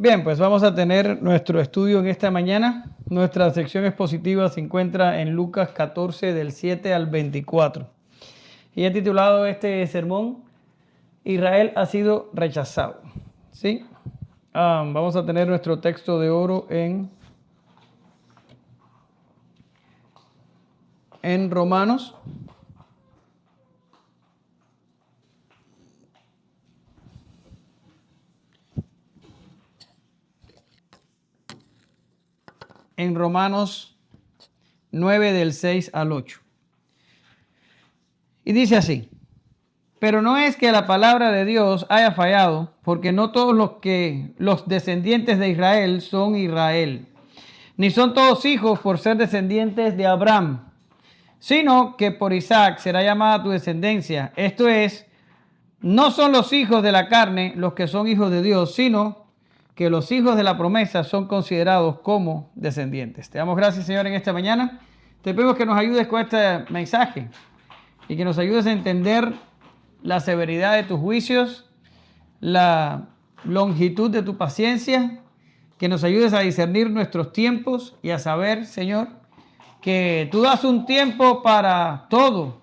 Bien, pues vamos a tener nuestro estudio en esta mañana. Nuestra sección expositiva se encuentra en Lucas 14, del 7 al 24. Y he titulado este sermón, Israel ha sido rechazado. ¿Sí? Vamos a tener nuestro texto de oro en Romanos. En Romanos 9, del 6 al 8. Y dice así: pero no es que la palabra de Dios haya fallado, porque no todos los descendientes de Israel son Israel, ni son todos hijos por ser descendientes de Abraham, sino que por Isaac será llamada tu descendencia. Esto es, no son los hijos de la carne los que son hijos de Dios, sino que los hijos de la promesa son considerados como descendientes. Te damos gracias, Señor, en esta mañana. Te pedimos que nos ayudes con este mensaje y que nos ayudes a entender la severidad de tus juicios, la longitud de tu paciencia, que nos ayudes a discernir nuestros tiempos y a saber, Señor, que tú das un tiempo para todo,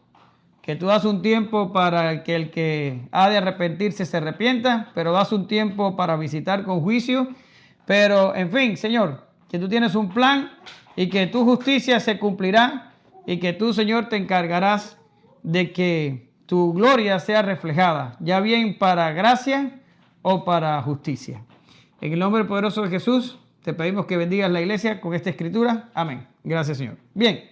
que tú das un tiempo para que el que ha de arrepentirse se arrepienta, pero das un tiempo para visitar con juicio. Pero, en fin, Señor, que tú tienes un plan y que tu justicia se cumplirá y que tú, Señor, te encargarás de que tu gloria sea reflejada, ya bien para gracia o para justicia. En el nombre poderoso de Jesús, te pedimos que bendigas la iglesia con esta escritura. Amén. Gracias, Señor. Bien.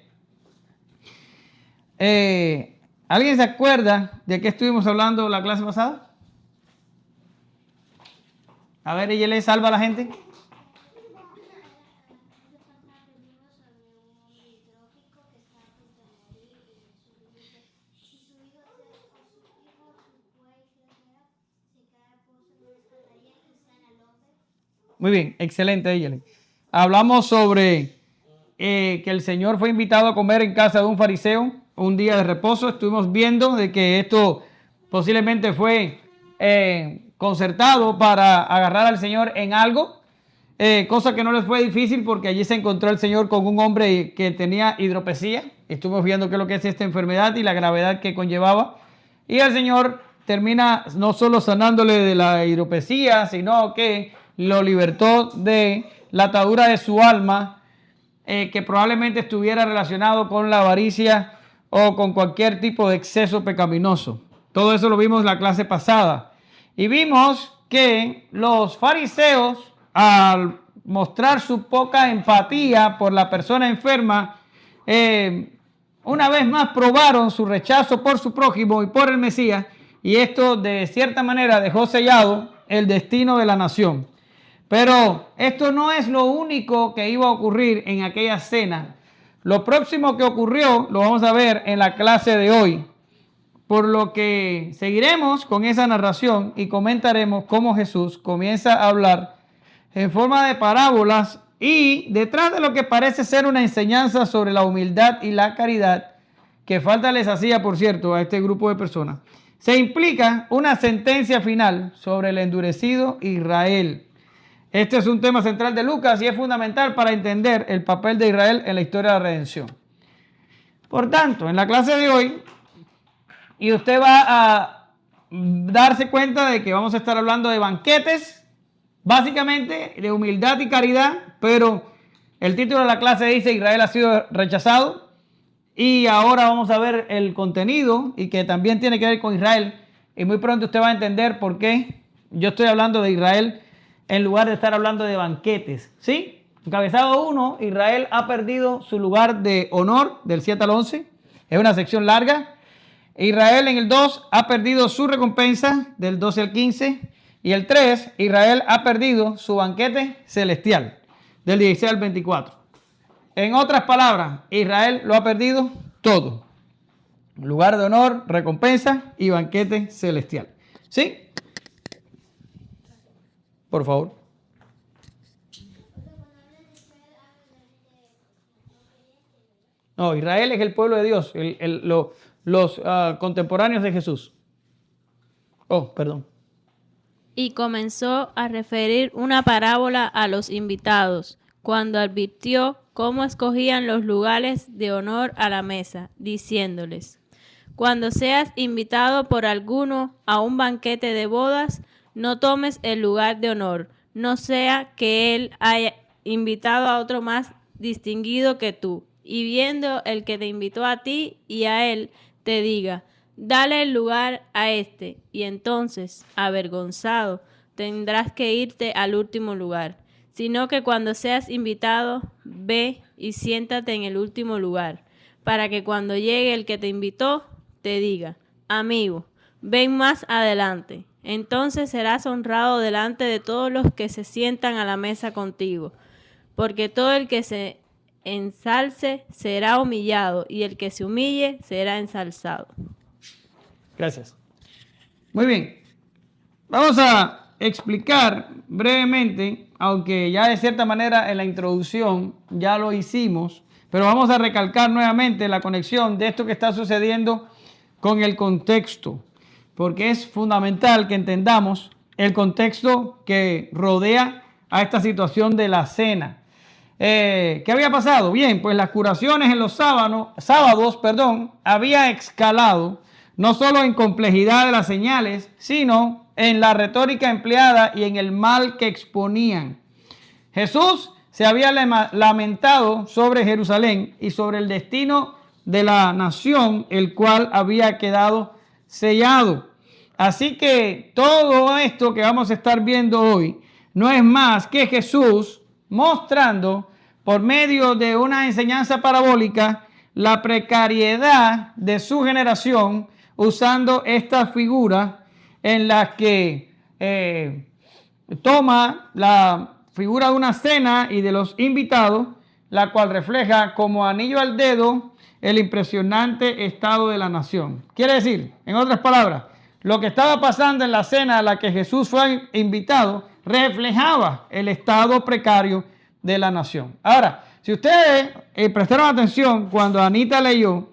¿Alguien se acuerda de qué estuvimos hablando la clase pasada? A ver, ella le salva a la gente. Muy bien, excelente, Eyeli. Hablamos sobre que el Señor fue invitado a comer en casa de un fariseo un día de reposo. Estuvimos viendo de que esto posiblemente fue concertado para agarrar al Señor en algo, cosa que no les fue difícil porque allí se encontró el Señor con un hombre que tenía hidropesía. Estuvimos viendo qué es lo que es esta enfermedad y la gravedad que conllevaba. Y el Señor termina no solo sanándole de la hidropesía, sino que lo libertó de la atadura de su alma, que probablemente estuviera relacionado con la avaricia o con cualquier tipo de exceso pecaminoso. Todo eso lo vimos en la clase pasada. Y vimos que los fariseos, al mostrar su poca empatía por la persona enferma, una vez más probaron su rechazo por su prójimo y por el Mesías, y esto de cierta manera dejó sellado el destino de la nación. Pero esto no es lo único que iba a ocurrir en aquella cena. Lo próximo que ocurrió lo vamos a ver en la clase de hoy, por lo que seguiremos con esa narración y comentaremos cómo Jesús comienza a hablar en forma de parábolas y detrás de lo que parece ser una enseñanza sobre la humildad y la caridad, que falta les hacía, por cierto, a este grupo de personas, se implica una sentencia final sobre el endurecido Israel. Este es un tema central de Lucas y es fundamental para entender el papel de Israel en la historia de la redención. Por tanto, en la clase de hoy, y usted va a darse cuenta de que vamos a estar hablando de banquetes, básicamente de humildad y caridad, pero el título de la clase dice Israel ha sido rechazado, y ahora vamos a ver el contenido y que también tiene que ver con Israel, y muy pronto usted va a entender por qué yo estoy hablando de Israel en lugar de estar hablando de banquetes, ¿sí? Encabezado 1, Israel ha perdido su lugar de honor del 7 al 11. Es una sección larga. Israel en el 2 ha perdido su recompensa del 12 al 15. Y el 3, Israel ha perdido su banquete celestial del 16 al 24. En otras palabras, Israel lo ha perdido todo. Lugar de honor, recompensa y banquete celestial. ¿Sí? Por favor. No, Israel es el pueblo de Dios, los contemporáneos de Jesús. Oh, perdón. Y comenzó a referir una parábola a los invitados, cuando advirtió cómo escogían los lugares de honor a la mesa, diciéndoles: Cuando seas invitado por alguno a un banquete de bodas, no tomes el lugar de honor, no sea que él haya invitado a otro más distinguido que tú, y viendo el que te invitó a ti y a él, te diga: dale el lugar a este, y entonces, avergonzado, tendrás que irte al último lugar. Sino que cuando seas invitado, ve y siéntate en el último lugar, para que cuando llegue el que te invitó, te diga: amigo, ven más adelante. Entonces serás honrado delante de todos los que se sientan a la mesa contigo. Porque todo el que se ensalce será humillado, y el que se humille será ensalzado. Gracias. Muy bien. Vamos a explicar brevemente, aunque ya de cierta manera en la introducción ya lo hicimos, pero vamos a recalcar nuevamente la conexión de esto que está sucediendo con el contexto, porque es fundamental que entendamos el contexto que rodea a esta situación de la cena. ¿Qué había pasado? Bien, pues las curaciones en los sábados, había escalado no solo en complejidad de las señales, sino en la retórica empleada y en el mal que exponían. Jesús se había lamentado sobre Jerusalén y sobre el destino de la nación, el cual había quedado sellado. Así que todo esto que vamos a estar viendo hoy no es más que Jesús mostrando por medio de una enseñanza parabólica la precariedad de su generación, usando esta figura en la que toma la figura de una cena y de los invitados, la cual refleja como anillo al dedo el impresionante estado de la nación. Quiere decir, en otras palabras, lo que estaba pasando en la cena a la que Jesús fue invitado reflejaba el estado precario de la nación. Ahora, si ustedes prestaron atención cuando Anita leyó,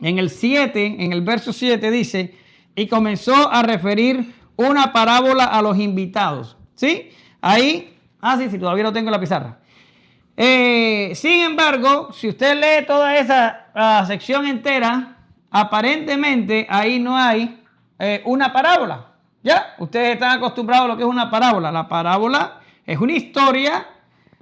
en el verso 7 dice: y comenzó a referir una parábola a los invitados. ¿Sí? Ahí, sí, todavía no tengo la pizarra. Sin embargo, si usted lee toda esa sección entera, aparentemente ahí no hay una parábola. ¿Ya? Ustedes están acostumbrados a lo que es una parábola. La parábola es una historia,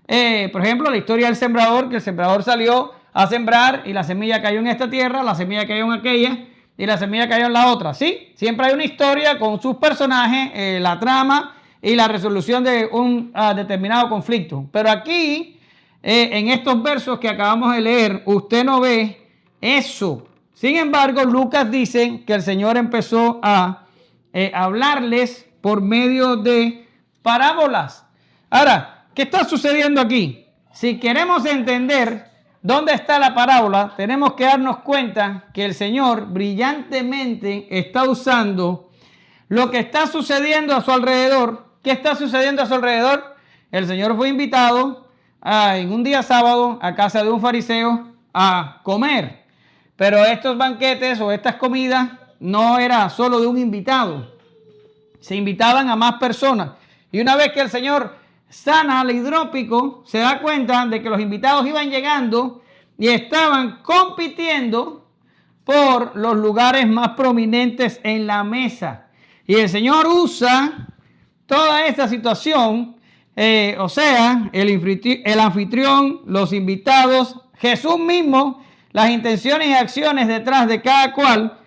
por ejemplo, la historia del sembrador, que el sembrador salió a sembrar y la semilla cayó en esta tierra, la semilla cayó en aquella y la semilla cayó en la otra. ¿Sí? Siempre hay una historia con sus personajes, la trama y la resolución de un determinado conflicto. Pero aquí, en estos versos que acabamos de leer, usted no ve eso. Sin embargo, Lucas dice que el Señor empezó a hablarles por medio de parábolas. Ahora, ¿qué está sucediendo aquí? Si queremos entender dónde está la parábola, tenemos que darnos cuenta que el Señor brillantemente está usando lo que está sucediendo a su alrededor. ¿Qué está sucediendo a su alrededor? El Señor fue invitado en un día sábado a casa de un fariseo a comer. Pero estos banquetes o estas comidas no era solo de un invitado. Se invitaban a más personas. Y una vez que el Señor sana al hidrópico, se da cuenta de que los invitados iban llegando y estaban compitiendo por los lugares más prominentes en la mesa. Y el Señor usa toda esta situación, o sea, el anfitrión, los invitados, Jesús mismo, las intenciones y acciones detrás de cada cual.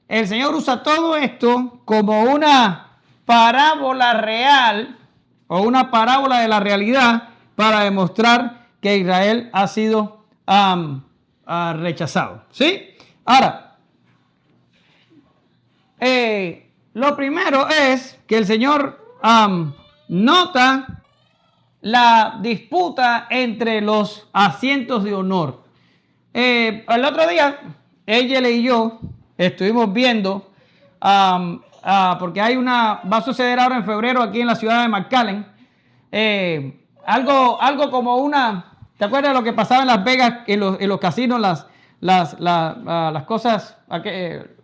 El Señor usa todo esto como una parábola real o una parábola de la realidad para demostrar que Israel ha sido rechazado. ¿Sí? Ahora, lo primero es que el Señor nota la disputa entre los asientos de honor. El otro día, ella y yo estuvimos viendo, porque va a suceder ahora en febrero aquí en la ciudad de McAllen, algo como ¿te acuerdas de lo que pasaba en Las Vegas, en los casinos, las cosas,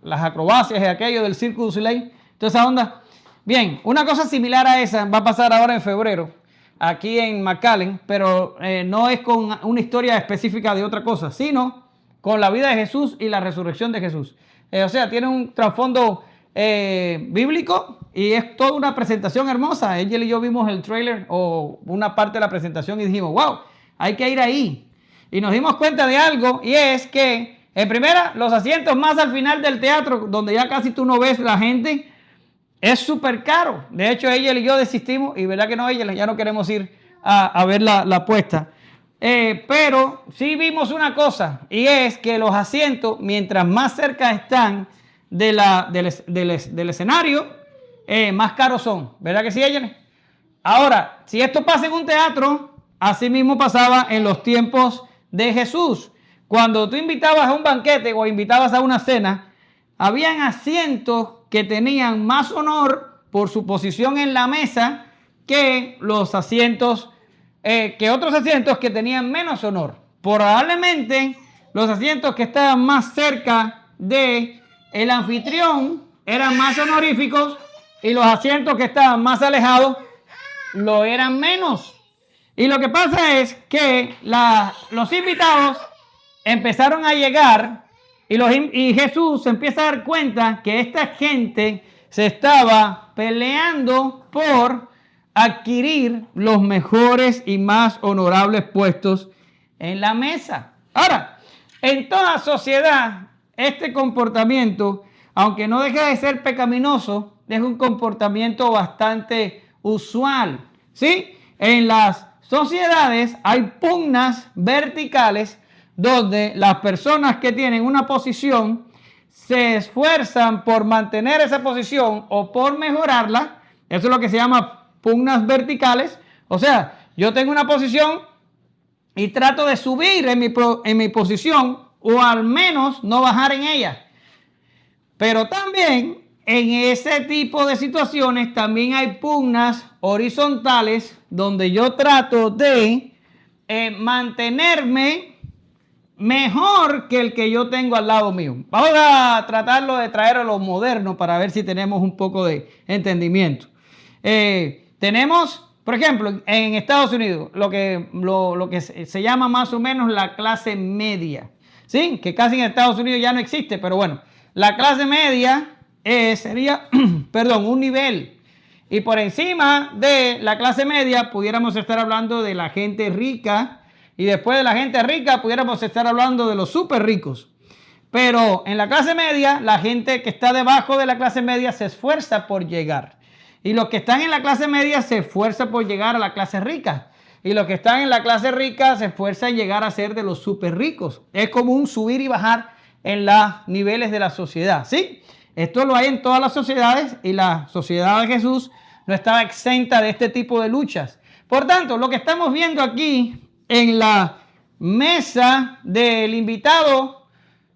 las acrobacias y aquello del Cirque du Soleil, toda esa onda? Bien, una cosa similar a esa va a pasar ahora en febrero, aquí en McAllen, pero no es con una historia específica de otra cosa, sino con la vida de Jesús y la resurrección de Jesús. O sea, tiene un trasfondo bíblico y es toda una presentación hermosa. Ella y yo vimos el trailer o una parte de la presentación y dijimos, wow, hay que ir ahí. Y nos dimos cuenta de algo, y es que, en primera, los asientos más al final del teatro, donde ya casi tú no ves la gente, es súper caro. De hecho, ella y yo desistimos, y verdad que no, ella ya no queremos ir a ver la puesta. Pero sí vimos una cosa, y es que los asientos, mientras más cerca están del escenario, más caros son. ¿Verdad que sí, ella? Ahora, si esto pasa en un teatro, así mismo pasaba en los tiempos de Jesús. Cuando tú invitabas a un banquete o invitabas a una cena, habían asientos que tenían más honor por su posición en la mesa que los asientos, que otros asientos que tenían menos honor. Probablemente los asientos que estaban más cerca de el anfitrión eran más honoríficos y los asientos que estaban más alejados lo eran menos. Y lo que pasa es que los invitados empezaron a llegar y Jesús se empieza a dar cuenta que esta gente se estaba peleando por adquirir los mejores y más honorables puestos en la mesa. Ahora, en toda sociedad, este comportamiento, aunque no deja de ser pecaminoso, es un comportamiento bastante usual, ¿sí? En las sociedades hay pugnas verticales donde las personas que tienen una posición se esfuerzan por mantener esa posición o por mejorarla. Eso es lo que se llama pugnas verticales. O sea, yo tengo una posición y trato de subir en mi posición o al menos no bajar en ella. Pero también en ese tipo de situaciones también hay pugnas horizontales donde yo trato de mantenerme mejor que el que yo tengo al lado mío. Vamos a tratarlo de traer a lo moderno para ver si tenemos un poco de entendimiento. Tenemos, por ejemplo, en Estados Unidos, lo que se llama más o menos la clase media, ¿sí? Que casi en Estados Unidos ya no existe, pero bueno, la clase media sería, perdón, un nivel. Y por encima de la clase media pudiéramos estar hablando de la gente rica. Y después de la gente rica pudiéramos estar hablando de los súper ricos. Pero en la clase media, la gente que está debajo de la clase media se esfuerza por llegar. Y los que están en la clase media se esfuerzan por llegar a la clase rica. Y los que están en la clase rica se esfuerzan en llegar a ser de los súper ricos. Es como un subir y bajar en los niveles de la sociedad, ¿sí? Esto lo hay en todas las sociedades y la sociedad de Jesús no estaba exenta de este tipo de luchas. Por tanto, lo que estamos viendo aquí en la mesa del invitado,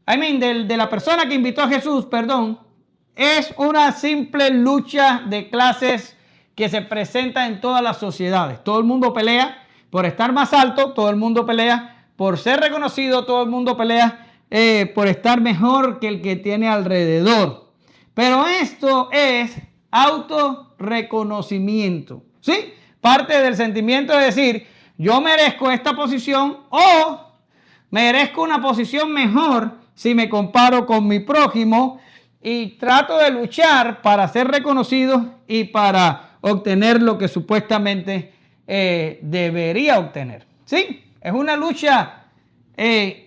de la persona que invitó a Jesús, perdón, es una simple lucha de clases que se presenta en todas las sociedades. Todo el mundo pelea por estar más alto, todo el mundo pelea por ser reconocido, todo el mundo pelea por estar mejor que el que tiene alrededor. Pero esto es autorreconocimiento, ¿sí? Parte del sentimiento de decir, yo merezco esta posición o merezco una posición mejor si me comparo con mi prójimo y trato de luchar para ser reconocido y para obtener lo que supuestamente debería obtener. ¿Sí? Es una lucha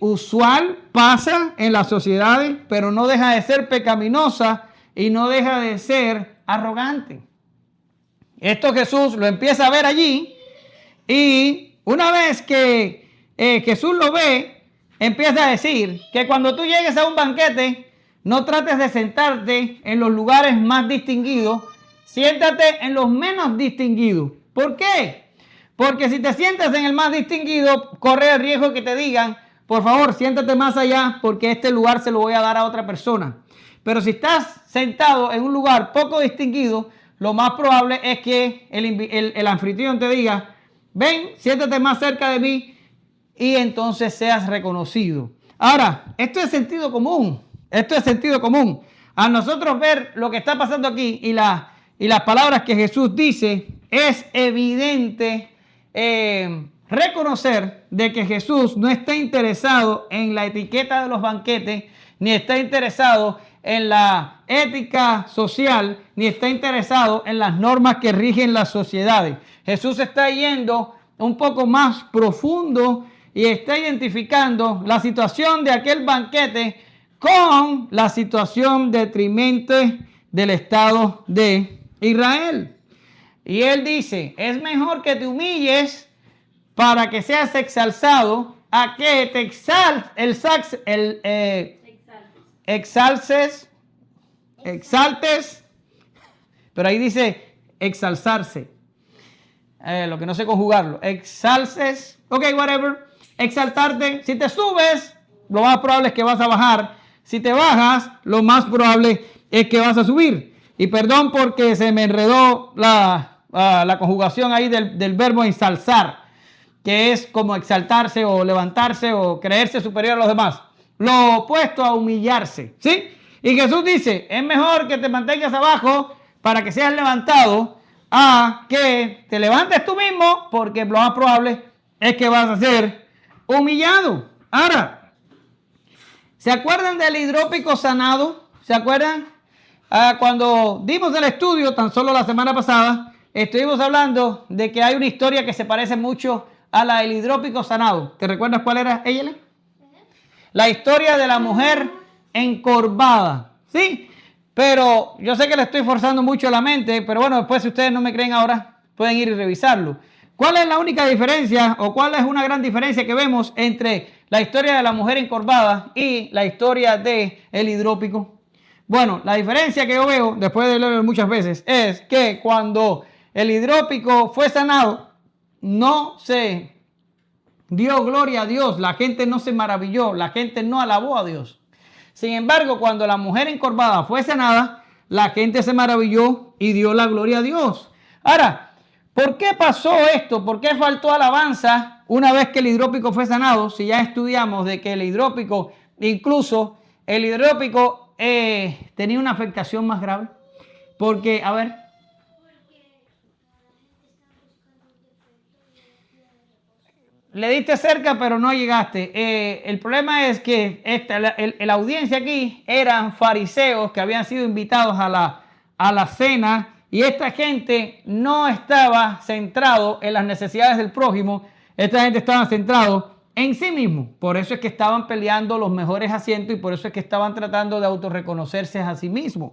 usual, pasa en las sociedades, pero no deja de ser pecaminosa y no deja de ser arrogante. Esto Jesús lo empieza a ver allí y una vez que Jesús lo ve, empieza a decir que cuando tú llegues a un banquete, no trates de sentarte en los lugares más distinguidos, siéntate en los menos distinguidos. ¿Por qué? Porque si te sientas en el más distinguido, corre el riesgo que te digan, por favor, siéntate más allá porque este lugar se lo voy a dar a otra persona. Pero si estás sentado en un lugar poco distinguido, lo más probable es que el anfitrión te diga, ven, siéntate más cerca de mí y entonces seas reconocido. Ahora, esto es sentido común. Esto es sentido común. A nosotros ver lo que está pasando aquí y y las palabras que Jesús dice, es evidente reconocer de que Jesús no está interesado en la etiqueta de los banquetes, ni está interesado en la ética social, ni está interesado en las normas que rigen las sociedades. Jesús está yendo un poco más profundo y está identificando la situación de aquel banquete con la situación detrimente del Estado de Israel. Y él dice, es mejor que te humilles para que seas exalzado a que te exaltes, pero ahí dice exalzarse, lo que no sé conjugarlo, exalces, ok, whatever, exaltarte. Si te subes, lo más probable es que vas a bajar. Si te bajas, lo más probable es que vas a subir. Y perdón porque se me enredó la conjugación ahí del verbo ensalzar, que es como exaltarse o levantarse o creerse superior a los demás. Lo opuesto a humillarse, ¿sí? Y Jesús dice, es mejor que te mantengas abajo para que seas levantado a que te levantes tú mismo, porque lo más probable es que vas a ser humillado. Ahora, ¿se acuerdan del hidrópico sanado? ¿Se acuerdan? Cuando dimos el estudio, tan solo la semana pasada, estuvimos hablando de que hay una historia que se parece mucho a la del hidrópico sanado. ¿Te recuerdas cuál era, ella? La historia de la mujer encorvada, ¿sí? Pero yo sé que le estoy forzando mucho la mente, pero bueno, después si ustedes no me creen ahora, pueden ir y revisarlo. ¿Cuál es la única diferencia o cuál es una gran diferencia que vemos entre la historia de la mujer encorvada y la historia del hidrópico? Bueno, la diferencia que yo veo, después de leerlo muchas veces, es que cuando el hidrópico fue sanado, no se dio gloria a Dios, la gente no se maravilló, la gente no alabó a Dios. Sin embargo, cuando la mujer encorvada fue sanada, la gente se maravilló y dio la gloria a Dios. Ahora, ¿por qué pasó esto? ¿Por qué faltó alabanza una vez que el hidrópico fue sanado? Si ya estudiamos de que el hidrópico, incluso el hidrópico tenía una afectación más grave. Porque, a ver. Le diste cerca, pero no llegaste. El problema es que la audiencia aquí eran fariseos que habían sido invitados a la cena, y esta gente no estaba centrado en las necesidades del prójimo. Esta gente estaba centrado en sí mismo. Por eso es que estaban peleando los mejores asientos y por eso es que estaban tratando de autorreconocerse a sí mismos.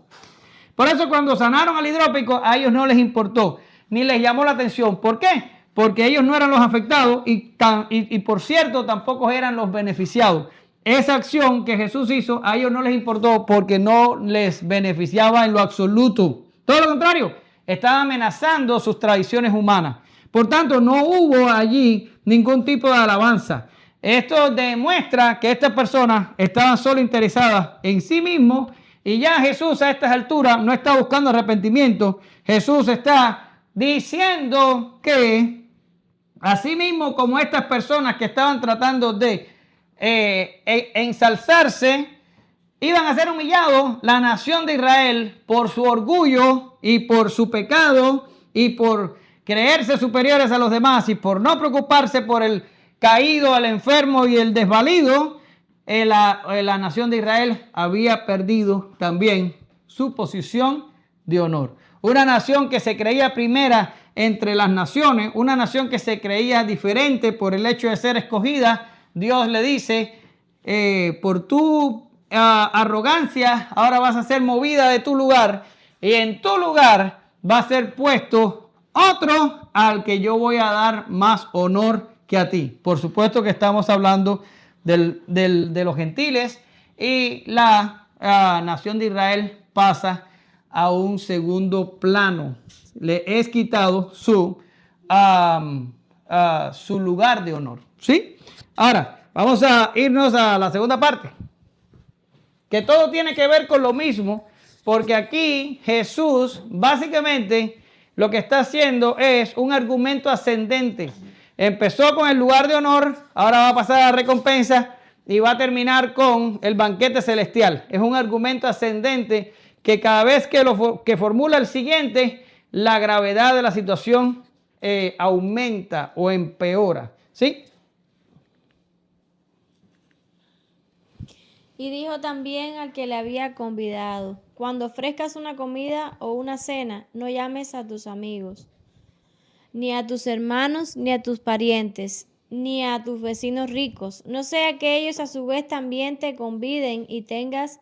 Por eso cuando sanaron al hidrópico, a ellos no les importó, ni les llamó la atención. ¿Por qué? Porque ellos no eran los afectados y por cierto tampoco eran los beneficiados. Esa acción que Jesús hizo a ellos no les importó porque no les beneficiaba en lo absoluto. Todo lo contrario, estaba amenazando sus tradiciones humanas. Por tanto, no hubo allí ningún tipo de alabanza. Esto demuestra que estas personas estaban solo interesadas en sí mismos, y ya Jesús a estas alturas no está buscando arrepentimiento. Jesús está diciendo que así mismo como estas personas que estaban tratando de ensalzarse, iban a ser humillados, la nación de Israel, por su orgullo y por su pecado y por creerse superiores a los demás y por no preocuparse por el caído, el enfermo y el desvalido, la nación de Israel había perdido también su posición de honor. Una nación que se creía primera entre las naciones, una nación que se creía diferente por el hecho de ser escogida. Dios le dice, por tu arrogancia, ahora vas a ser movida de tu lugar, y en tu lugar va a ser puesto otro al que yo voy a dar más honor que a ti. Por supuesto que estamos hablando de los gentiles, y la nación de Israel pasa a un segundo plano. Le es quitado su lugar de honor. ¿Sí? Ahora, vamos a irnos a la segunda parte, que todo tiene que ver con lo mismo, porque aquí Jesús básicamente lo que está haciendo es un argumento ascendente. Empezó con el lugar de honor, ahora va a pasar a la recompensa y va a terminar con el banquete celestial. Es un argumento ascendente que cada vez que formula el siguiente, la gravedad de la situación aumenta o empeora. ¿Sí? Y dijo también al que le había convidado: cuando ofrezcas una comida o una cena, no llames a tus amigos, ni a tus hermanos, ni a tus parientes, ni a tus vecinos ricos, no sea que ellos a su vez también te conviden y tengas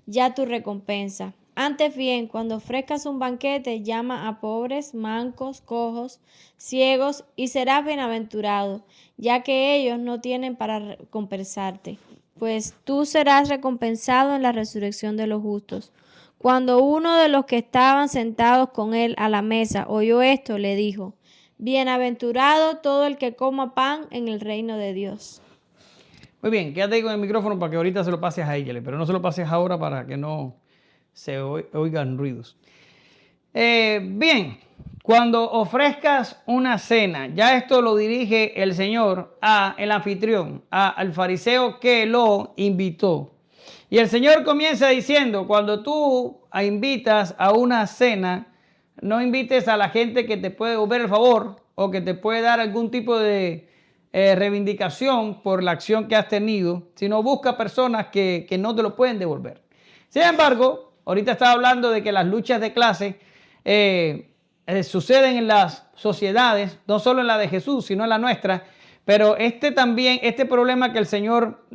ya tu recompensa. Antes bien, cuando ofrezcas un banquete, llama a pobres, mancos, cojos, ciegos, y serás bienaventurado, ya que ellos no tienen para recompensarte, pues tú serás recompensado en la resurrección de los justos. Cuando uno de los que estaban sentados con él a la mesa oyó esto, le dijo: bienaventurado todo el que coma pan en el reino de Dios. Muy bien, quédate ahí con el micrófono para que ahorita se lo pases a ella, pero no se lo pases ahora para que no se oigan ruidos. Bien, cuando ofrezcas una cena, ya esto lo dirige el Señor al anfitrión, al fariseo que lo invitó. Y el Señor comienza diciendo: cuando tú invitas a una cena, no invites a la gente que te puede devolver el favor o que te puede dar algún tipo de reivindicación por la acción que has tenido, sino busca personas que no te lo pueden devolver. Sin embargo, ahorita estaba hablando de que las luchas de clase suceden en las sociedades, no solo en la de Jesús, sino en la nuestra, pero este problema que el Señor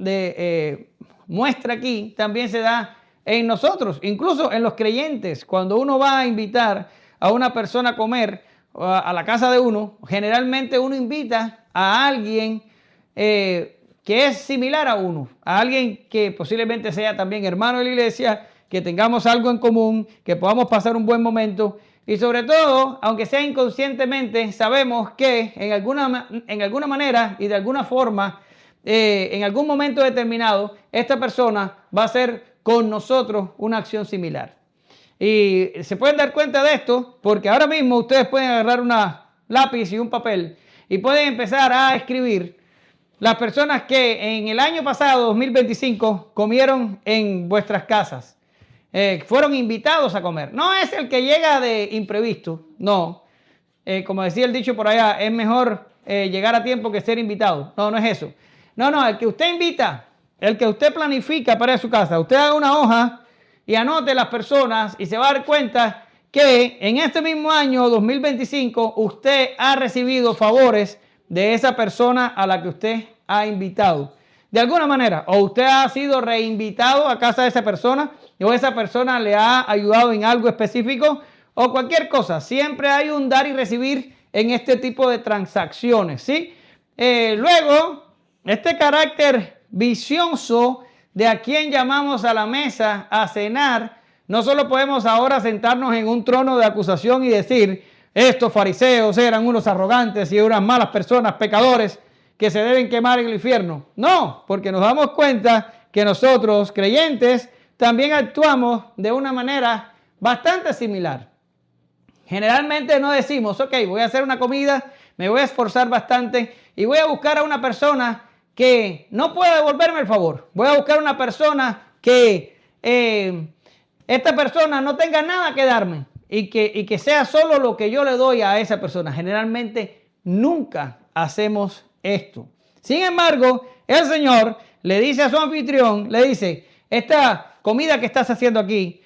muestra aquí, también se da en nosotros, incluso en los creyentes. Cuando uno va a invitar a una persona a comer a la casa de uno, generalmente uno invita a alguien que es similar a uno, a alguien que posiblemente sea también hermano de la iglesia, que tengamos algo en común, que podamos pasar un buen momento y sobre todo, aunque sea inconscientemente, sabemos que en alguna manera y de alguna forma, en algún momento determinado, esta persona va a hacer con nosotros una acción similar. Y se pueden dar cuenta de esto porque ahora mismo ustedes pueden agarrar una lápiz y un papel y pueden empezar a escribir las personas que en el año pasado, 2025, comieron en vuestras casas. Fueron invitados a comer. No es el que llega de imprevisto, no. Como decía el dicho por allá, es mejor llegar a tiempo que ser invitado. No, no es eso. No, el que usted invita, el que usted planifica para ir a su casa. Usted haga una hoja y anote las personas y se va a dar cuenta que en este mismo año 2025 usted ha recibido favores de esa persona a la que usted ha invitado. De alguna manera, o usted ha sido reinvitado a casa de esa persona, o esa persona le ha ayudado en algo específico, o cualquier cosa. Siempre hay un dar y recibir en este tipo de transacciones, ¿sí? Luego, este carácter vicioso de a quien llamamos a la mesa a cenar, no solo podemos ahora sentarnos en un trono de acusación y decir: estos fariseos eran unos arrogantes y unas malas personas, pecadores, que se deben quemar en el infierno. No, porque nos damos cuenta que nosotros, creyentes, también actuamos de una manera bastante similar. Generalmente no decimos: ok, voy a hacer una comida, me voy a esforzar bastante y voy a buscar a una persona que no pueda devolverme el favor. Voy a buscar una persona que esta persona no tenga nada que darme y que sea solo lo que yo le doy a esa persona. Generalmente nunca hacemos esto. Sin embargo, el Señor le dice a su anfitrión, le dice: esta comida que estás haciendo aquí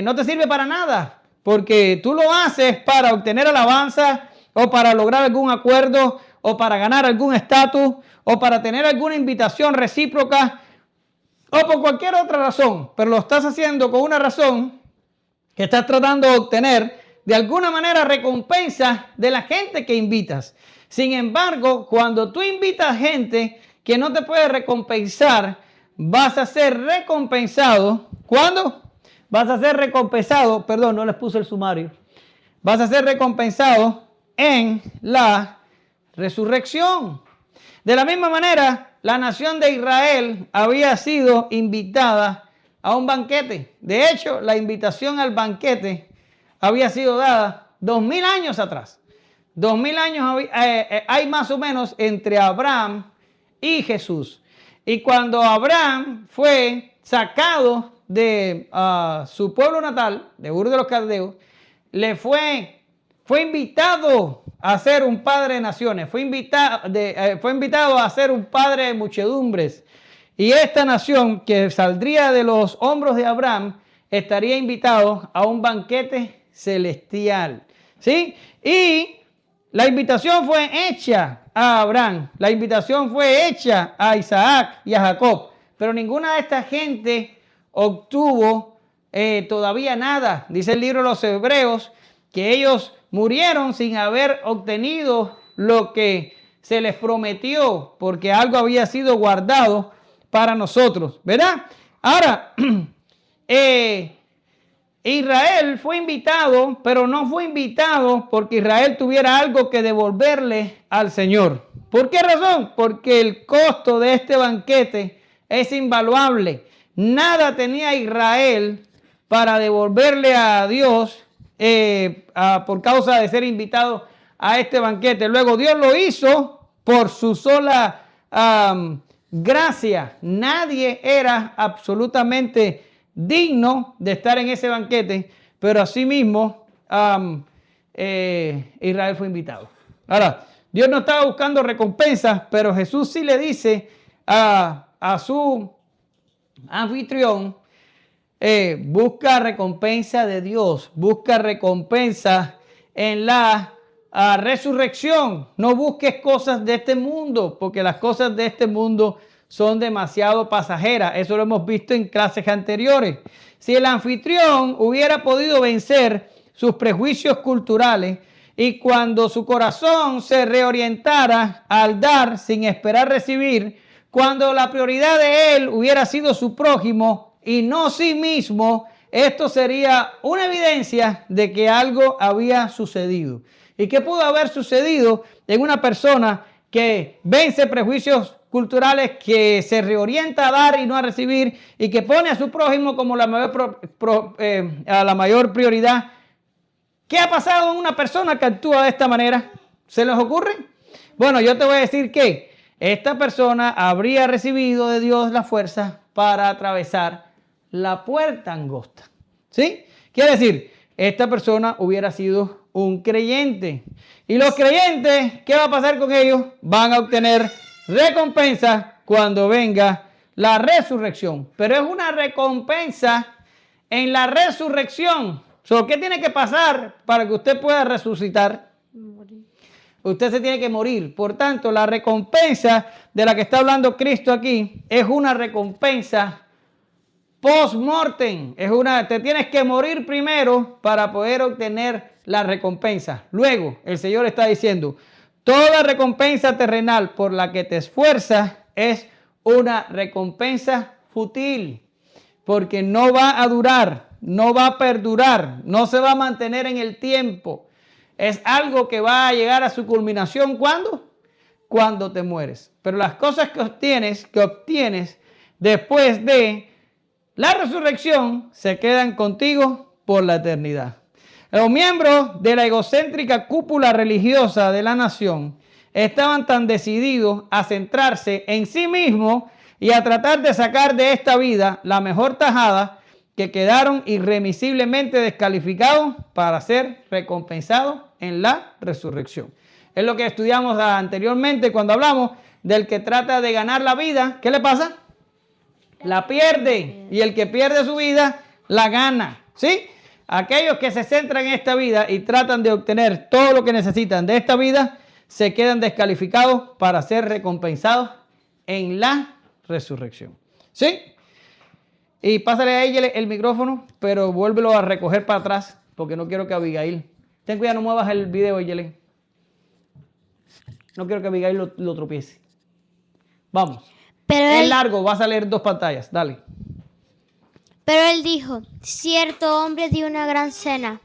no te sirve para nada, porque tú lo haces para obtener alabanza o para lograr algún acuerdo o para ganar algún estatus o para tener alguna invitación recíproca o por cualquier otra razón, pero lo estás haciendo con una razón que estás tratando de obtener de alguna manera recompensa de la gente que invitas. Sin embargo, cuando tú invitas gente que no te puede recompensar, vas a ser recompensado. ¿Cuándo? Vas a ser recompensado, perdón, no les puse el sumario. Vas a ser recompensado en la resurrección. De la misma manera, la nación de Israel había sido invitada a un banquete. De hecho, la invitación al banquete había sido dada 2000 años atrás. 2000 años hay más o menos entre Abraham y Jesús. Y cuando Abraham fue sacado de su pueblo natal, de Ur de los Caldeos, fue invitado a ser un padre de naciones, fue invitado a ser un padre de muchedumbres. Y esta nación que saldría de los hombros de Abraham estaría invitado a un banquete celestial. ¿Sí? Y la invitación fue hecha a Abraham, la invitación fue hecha a Isaac y a Jacob, pero ninguna de esta gente obtuvo todavía nada. Dice el libro de los Hebreos que ellos murieron sin haber obtenido lo que se les prometió, porque algo había sido guardado para nosotros, ¿verdad? Ahora, Israel fue invitado, pero no fue invitado porque Israel tuviera algo que devolverle al Señor. ¿Por qué razón? Porque el costo de este banquete es invaluable. Nada tenía Israel para devolverle a Dios por causa de ser invitado a este banquete. Luego Dios lo hizo por su sola gracia. Nadie era absolutamente digno de estar en ese banquete, pero asimismo Israel fue invitado. Ahora, Dios no estaba buscando recompensas, pero Jesús sí le dice a su anfitrión, busca recompensa de Dios, busca recompensa en la resurrección. No busques cosas de este mundo, porque las cosas de este mundo son demasiado pasajeras. Eso lo hemos visto en clases anteriores. Si el anfitrión hubiera podido vencer sus prejuicios culturales y cuando su corazón se reorientara al dar sin esperar recibir, cuando la prioridad de él hubiera sido su prójimo y no sí mismo, esto sería una evidencia de que algo había sucedido. ¿Y qué pudo haber sucedido en una persona que vence prejuicios culturales, que se reorienta a dar y no a recibir y que pone a su prójimo como la mayor prioridad? ¿Qué ha pasado en una persona que actúa de esta manera? ¿Se les ocurre? Bueno, yo te voy a decir que esta persona habría recibido de Dios la fuerza para atravesar la puerta angosta. ¿Sí? Quiere decir, esta persona hubiera sido un creyente. Y los creyentes, ¿qué va a pasar con ellos? Van a obtener recompensa cuando venga la resurrección. Pero es una recompensa en la resurrección. ¿Qué tiene que pasar para que usted pueda resucitar? Usted se tiene que morir. Por tanto, la recompensa de la que está hablando Cristo aquí es una recompensa post-mortem. Te tienes que morir primero para poder obtener la recompensa. Luego, el Señor está diciendo, toda recompensa terrenal por la que te esfuerzas es una recompensa fútil, porque no va a durar, no va a perdurar, no se va a mantener en el tiempo. Es algo que va a llegar a su culminación, ¿cuándo? Cuando te mueres. Pero las cosas que obtienes después de la resurrección se quedan contigo por la eternidad. Los miembros de la egocéntrica cúpula religiosa de la nación estaban tan decididos a centrarse en sí mismos y a tratar de sacar de esta vida la mejor tajada que quedaron irremisiblemente descalificados para ser recompensados en la resurrección. Es lo que estudiamos anteriormente cuando hablamos del que trata de ganar la vida. ¿Qué le pasa? La pierde. Y el que pierde su vida, la gana. ¿Sí? Aquellos que se centran en esta vida y tratan de obtener todo lo que necesitan de esta vida, se quedan descalificados para ser recompensados en la resurrección. ¿Sí? Y pásale a ella el micrófono, pero vuélvelo a recoger para atrás, porque no quiero que Abigail... Ten cuidado, no muevas el video, Yelen. No quiero que Abigail lo tropiece. Vamos. Es largo, vas a leer 2 pantallas. Dale. Pero él dijo, cierto hombre dio una gran cena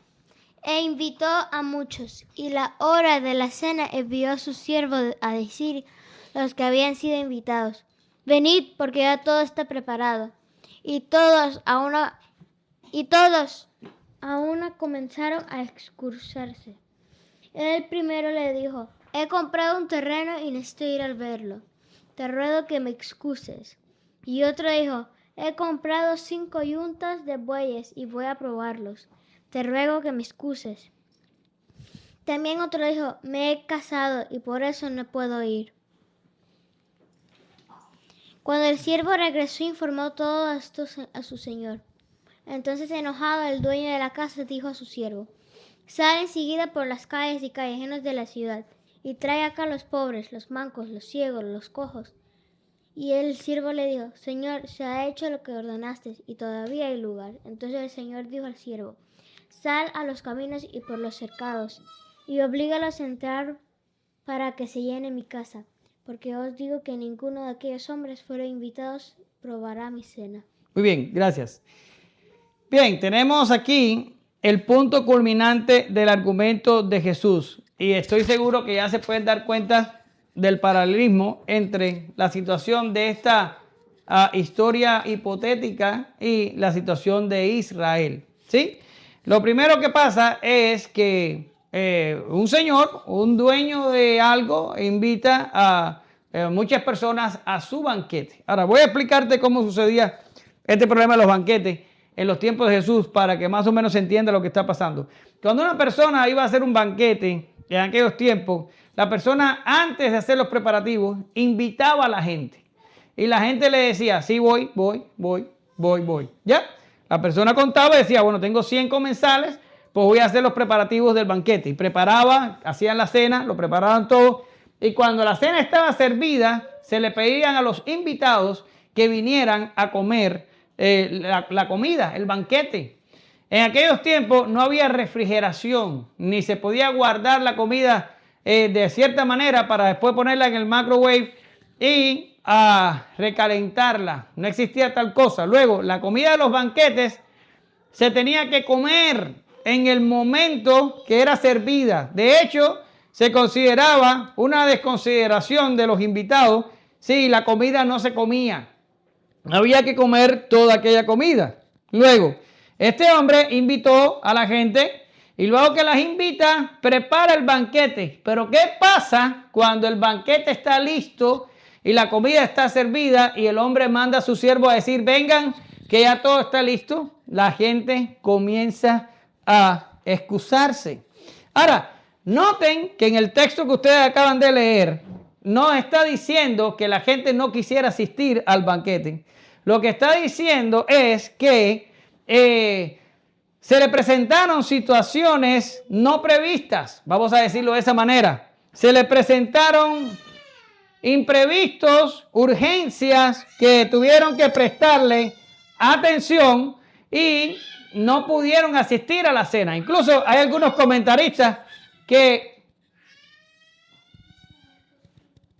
e invitó a muchos. Y la hora de la cena envió a su siervo a decir los que habían sido invitados, venid porque ya todo está preparado. Y todos a una comenzaron a excursarse. El primero le dijo, he comprado un terreno y necesito ir al verlo. Te ruego que me excuses. Y otro dijo, He comprado 5 yuntas de bueyes y voy a probarlos. Te ruego que me excuses. También otro dijo, me he casado y por eso no puedo ir. Cuando el siervo regresó, informó todo esto a su señor. Entonces, enojado, el dueño de la casa dijo a su siervo, sal enseguida por las calles y callejones de la ciudad y trae acá a los pobres, los mancos, los ciegos, los cojos. Y el siervo le dijo, Señor, se ha hecho lo que ordenaste y todavía hay lugar. Entonces el Señor dijo al siervo, sal a los caminos y por los cercados y oblígalos a entrar para que se llene mi casa. Porque os digo que ninguno de aquellos hombres fueron invitados probará mi cena. Muy bien, gracias. Bien, tenemos aquí el punto culminante del argumento de Jesús. Y estoy seguro que ya se pueden dar cuenta del paralelismo entre la situación de esta historia hipotética y la situación de Israel. ¿Sí? Lo primero que pasa es que un señor, un dueño de algo, invita a muchas personas a su banquete. Ahora voy a explicarte cómo sucedía este problema de los banquetes en los tiempos de Jesús para que más o menos se entienda lo que está pasando. Cuando una persona iba a hacer un banquete en aquellos tiempos, la persona antes de hacer los preparativos invitaba a la gente. Y la gente le decía, sí, voy. ¿Ya? La persona contaba y decía, bueno, tengo 100 comensales, pues voy a hacer los preparativos del banquete. Y preparaba, hacían la cena, lo preparaban todo. Y cuando la cena estaba servida, se le pedían a los invitados que vinieran a comer la comida, el banquete. En aquellos tiempos no había refrigeración, ni se podía guardar la comida de cierta manera para después ponerla en el microwave y recalentarla. No existía tal cosa. Luego, la comida de los banquetes se tenía que comer en el momento que era servida. De hecho, se consideraba una desconsideración de los invitados si la comida no se comía. Había que comer toda aquella comida. Luego, este hombre invitó a la gente y luego que las invita, prepara el banquete. Pero ¿qué pasa cuando el banquete está listo y la comida está servida y el hombre manda a su siervo a decir, vengan, que ya todo está listo? La gente comienza a excusarse. Ahora, noten que en el texto que ustedes acaban de leer, no está diciendo que la gente no quisiera asistir al banquete. Lo que está diciendo es que se le presentaron situaciones no previstas, vamos a decirlo de esa manera. Se le presentaron imprevistos, urgencias que tuvieron que prestarle atención y no pudieron asistir a la cena. Incluso hay algunos comentaristas que...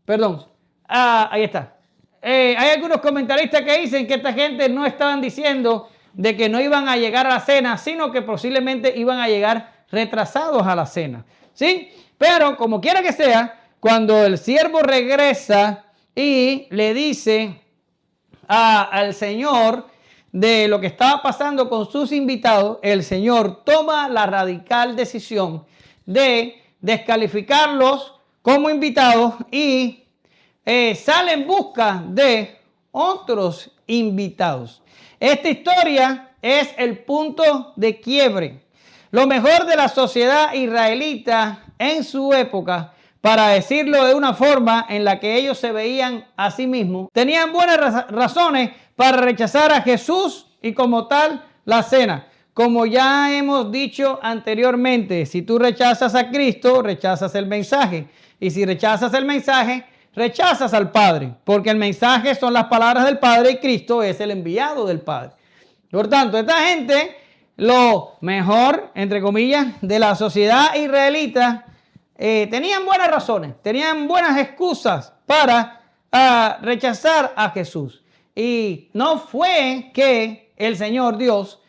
Perdón, ahí está. Hay algunos comentaristas que dicen que esta gente no estaban diciendo de que no iban a llegar a la cena, sino que posiblemente iban a llegar retrasados a la cena. ¿Sí? Pero como quiera que sea, cuando el siervo regresa y le dice al Señor de lo que estaba pasando con sus invitados, el Señor toma la radical decisión de descalificarlos como invitados y sale en busca de otros invitados. Esta historia es el punto de quiebre. Lo mejor de la sociedad israelita en su época, para decirlo de una forma en la que ellos se veían a sí mismos, tenían buenas razones para rechazar a Jesús y como tal la cena. Como ya hemos dicho anteriormente, si tú rechazas a Cristo, rechazas el mensaje. Y si rechazas el mensaje, rechazas al Padre, porque el mensaje son las palabras del Padre y Cristo es el enviado del Padre. Por tanto, esta gente, lo mejor, entre comillas, de la sociedad israelita, tenían buenas razones, tenían buenas excusas para rechazar a Jesús. Y no fue que el Señor Dios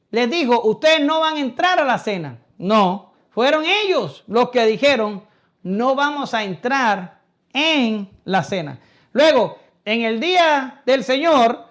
les dijo, ustedes no van a entrar a la cena. No, fueron ellos los que dijeron, no vamos a entrar en la cena. Luego, en el día del Señor,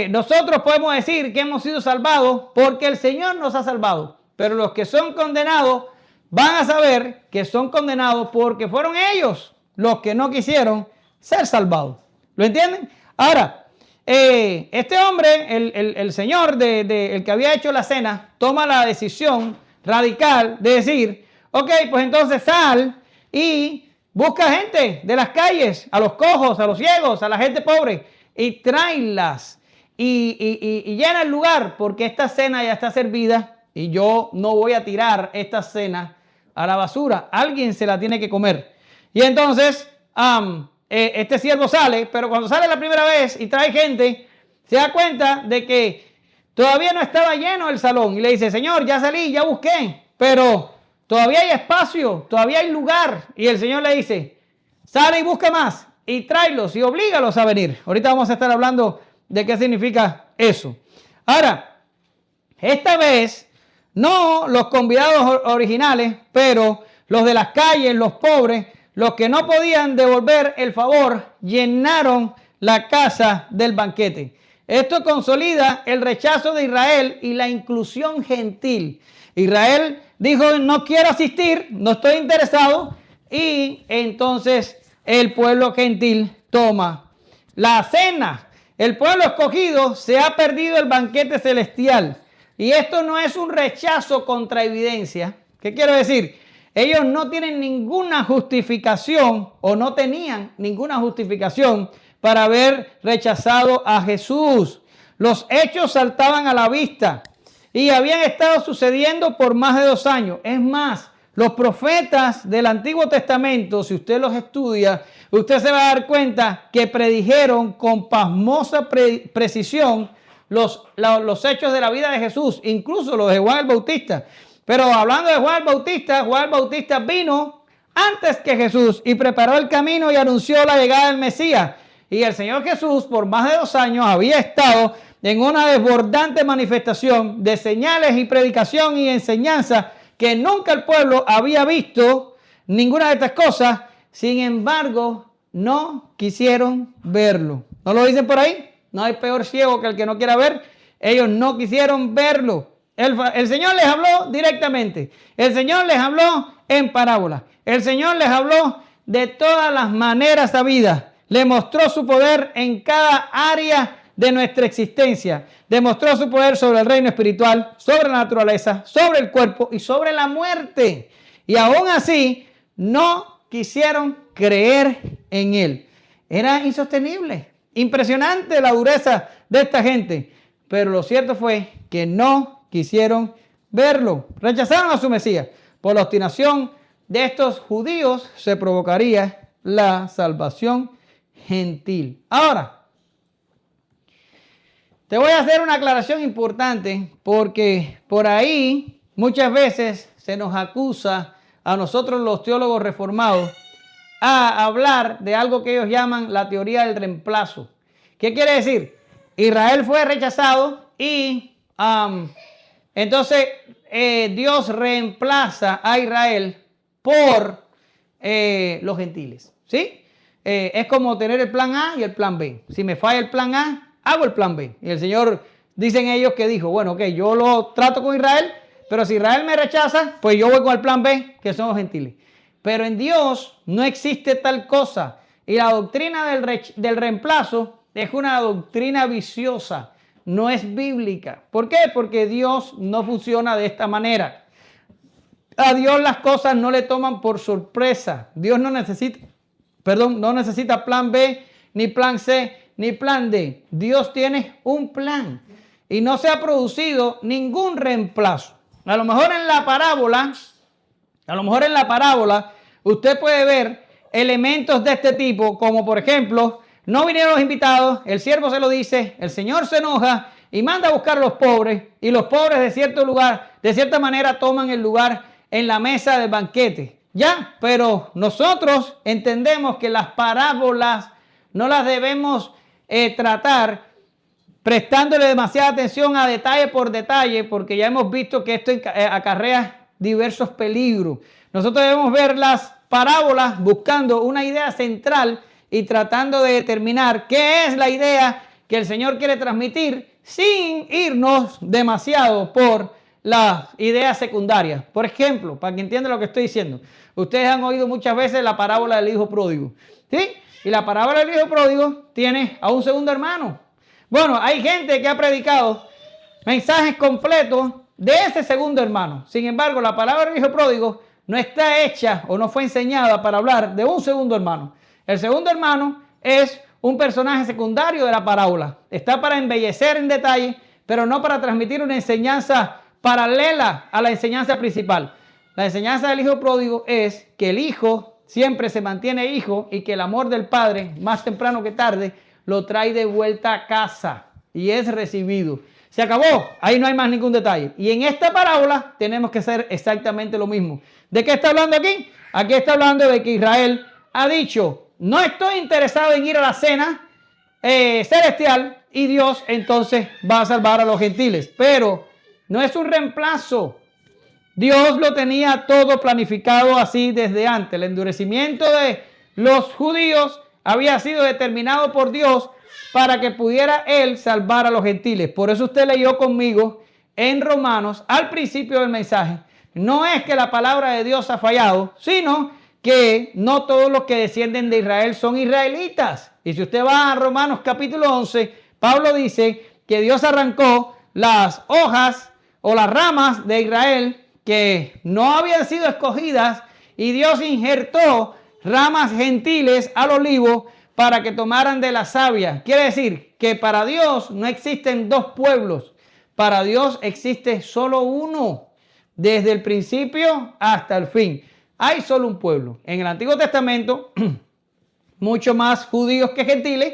nosotros podemos decir que hemos sido salvados porque el Señor nos ha salvado. Pero los que son condenados van a saber que son condenados porque fueron ellos los que no quisieron ser salvados. ¿Lo entienden? Ahora, este hombre, el señor el que había hecho la cena, toma la decisión radical de decir, ok, pues entonces sal y busca gente de las calles, a los cojos, a los ciegos, a la gente pobre, y tráelas y llena el lugar, porque esta cena ya está servida y yo no voy a tirar esta cena a la basura. Alguien se la tiene que comer. Y entonces este siervo sale, pero cuando sale la primera vez y trae gente, se da cuenta de que todavía no estaba lleno el salón. Y le dice, Señor, ya salí, ya busqué, pero todavía hay espacio, todavía hay lugar. Y el Señor le dice, sale y busca más y tráelos y oblígalos a venir. Ahorita vamos a estar hablando de qué significa eso. Ahora, esta vez, no los convidados originales, pero los de las calles, los pobres, los que no podían devolver el favor, llenaron la casa del banquete. Esto consolida el rechazo de Israel y la inclusión gentil. Israel dijo, no quiero asistir, no estoy interesado, y entonces el pueblo gentil toma la cena. El pueblo escogido se ha perdido el banquete celestial. Y esto no es un rechazo contra evidencia. ¿Qué quiero decir? Ellos no tienen ninguna justificación o no tenían ninguna justificación para haber rechazado a Jesús. Los hechos saltaban a la vista y habían estado sucediendo por más de 2 años. Es más, los profetas del Antiguo Testamento, si usted los estudia, usted se va a dar cuenta que predijeron con pasmosa precisión los hechos de la vida de Jesús, incluso los de Juan el Bautista. Pero hablando de Juan el Bautista vino antes que Jesús y preparó el camino y anunció la llegada del Mesías. Y el Señor Jesús por más de 2 años había estado en una desbordante manifestación de señales y predicación y enseñanza que nunca el pueblo había visto ninguna de estas cosas. Sin embargo, no quisieron verlo. ¿No lo dicen por ahí? No hay peor ciego que el que no quiera ver. Ellos no quisieron verlo. El Señor les habló directamente. El Señor les habló en parábola. El Señor les habló de todas las maneras sabidas. Le mostró su poder en cada área de nuestra existencia. Demostró su poder sobre el reino espiritual, sobre la naturaleza, sobre el cuerpo y sobre la muerte. Y aún así, no quisieron creer en Él. Era insostenible. Impresionante la dureza de esta gente. Pero lo cierto fue que no quisieron verlo. Rechazaron a su Mesías. Por la obstinación de estos judíos se provocaría la salvación gentil. Ahora, te voy a hacer una aclaración importante porque por ahí muchas veces se nos acusa a nosotros los teólogos reformados a hablar de algo que ellos llaman la teoría del reemplazo. ¿Qué quiere decir? Israel fue rechazado y entonces Dios reemplaza a Israel por los gentiles. ¿Sí? Es como tener el plan A y el plan B. Si me falla el plan A, hago el plan B. Y el Señor, dicen ellos que dijo, bueno, ok, yo lo trato con Israel, pero si Israel me rechaza, pues yo voy con el plan B, que son los gentiles. Pero en Dios no existe tal cosa. Y la doctrina del reemplazo es una doctrina viciosa, no es bíblica. ¿Por qué? Porque Dios no funciona de esta manera. A Dios las cosas no le toman por sorpresa. Dios no necesita plan B, ni plan C, ni plan D. Dios tiene un plan y no se ha producido ningún reemplazo. A lo mejor en la parábola, usted puede ver elementos de este tipo, como por ejemplo, no vinieron los invitados, el siervo se lo dice, el Señor se enoja y manda a buscar a los pobres, y los pobres de cierta manera toman el lugar en la mesa del banquete. Ya, pero nosotros entendemos que las parábolas no las debemos tratar prestándole demasiada atención a detalle por detalle, porque ya hemos visto que esto acarrea diversos peligros. Nosotros debemos ver las parábolas buscando una idea central y tratando de determinar qué es la idea que el Señor quiere transmitir sin irnos demasiado por las ideas secundarias. Por ejemplo, para que entiendan lo que estoy diciendo, ustedes han oído muchas veces la parábola del hijo pródigo, ¿sí? Y la parábola del hijo pródigo tiene a un segundo hermano. Bueno, hay gente que ha predicado mensajes completos de ese segundo hermano. Sin embargo, la palabra del hijo pródigo no está hecha o no fue enseñada para hablar de un segundo hermano. El segundo hermano es un personaje secundario de la parábola. Está para embellecer en detalle, pero no para transmitir una enseñanza paralela a la enseñanza principal. La enseñanza del hijo pródigo es que el hijo siempre se mantiene hijo y que el amor del padre, más temprano que tarde, lo trae de vuelta a casa y es recibido. Se acabó, ahí no hay más ningún detalle. Y en esta parábola tenemos que hacer exactamente lo mismo. ¿De qué está hablando aquí? Aquí está hablando de que Israel ha dicho, no estoy interesado en ir a la cena celestial, y Dios entonces va a salvar a los gentiles. Pero no es un reemplazo. Dios lo tenía todo planificado así desde antes. El endurecimiento de los judíos había sido determinado por Dios para que pudiera Él salvar a los gentiles. Por eso usted leyó conmigo en Romanos al principio del mensaje. No es que la palabra de Dios ha fallado, sino que no todos los que descienden de Israel son israelitas. Y si usted va a Romanos capítulo 11, Pablo dice que Dios arrancó las hojas o las ramas de Israel que no habían sido escogidas y Dios injertó ramas gentiles al olivo para que tomaran de la savia. Quiere decir que para Dios no existen dos pueblos. Para Dios existe solo uno, desde el principio hasta el fin. Hay solo un pueblo. En el Antiguo Testamento, mucho más judíos que gentiles,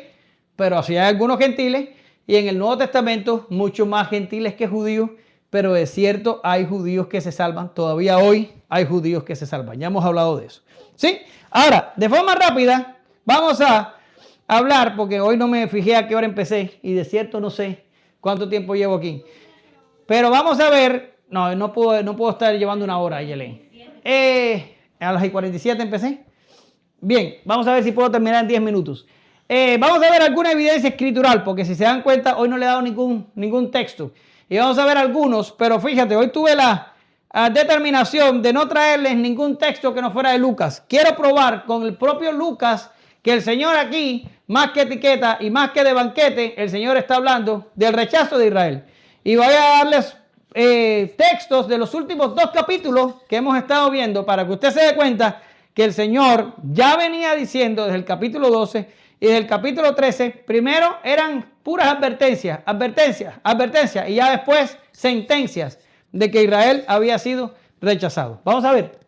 pero así hay algunos gentiles. Y en el Nuevo Testamento, mucho más gentiles que judíos, pero de cierto hay judíos que se salvan. Todavía hoy hay judíos que se salvan. Ya hemos hablado de eso. ¿Sí? Ahora, de forma rápida, vamos a hablar, porque hoy no me fijé a qué hora empecé y de cierto no sé cuánto tiempo llevo aquí. Pero vamos a ver, no puedo estar llevando una hora, Yelén. A las 47 empecé. Bien, vamos a ver si puedo terminar en 10 minutos. Vamos a ver alguna evidencia escritural, porque si se dan cuenta, hoy no le he dado ningún texto. Y vamos a ver algunos, pero fíjate, hoy tuve la determinación de no traerles ningún texto que no fuera de Lucas. Quiero probar con el propio Lucas que el Señor aquí, más que etiqueta y más que de banquete, el Señor está hablando del rechazo de Israel. Y voy a darles textos de los últimos 2 capítulos que hemos estado viendo para que usted se dé cuenta que el Señor ya venía diciendo desde el capítulo 12 y desde el capítulo 13, primero eran puras advertencias, y ya después sentencias de que Israel había sido rechazado. Vamos a ver.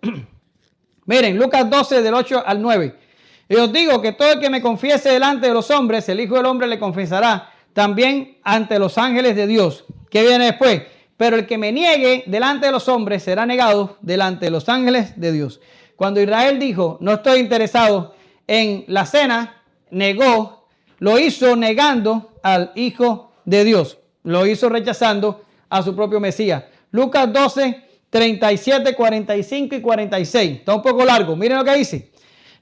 Miren, Lucas 12 del 8 al 9. Y os digo que todo el que me confiese delante de los hombres, el Hijo del Hombre le confesará también ante los ángeles de Dios. ¿Qué viene después? Pero el que me niegue delante de los hombres será negado delante de los ángeles de Dios. Cuando Israel dijo, no estoy interesado en la cena, negó, lo hizo negando al Hijo de Dios. Lo hizo rechazando a su propio Mesías. Lucas 12, 37, 45 y 46. Está un poco largo. Miren lo que dice.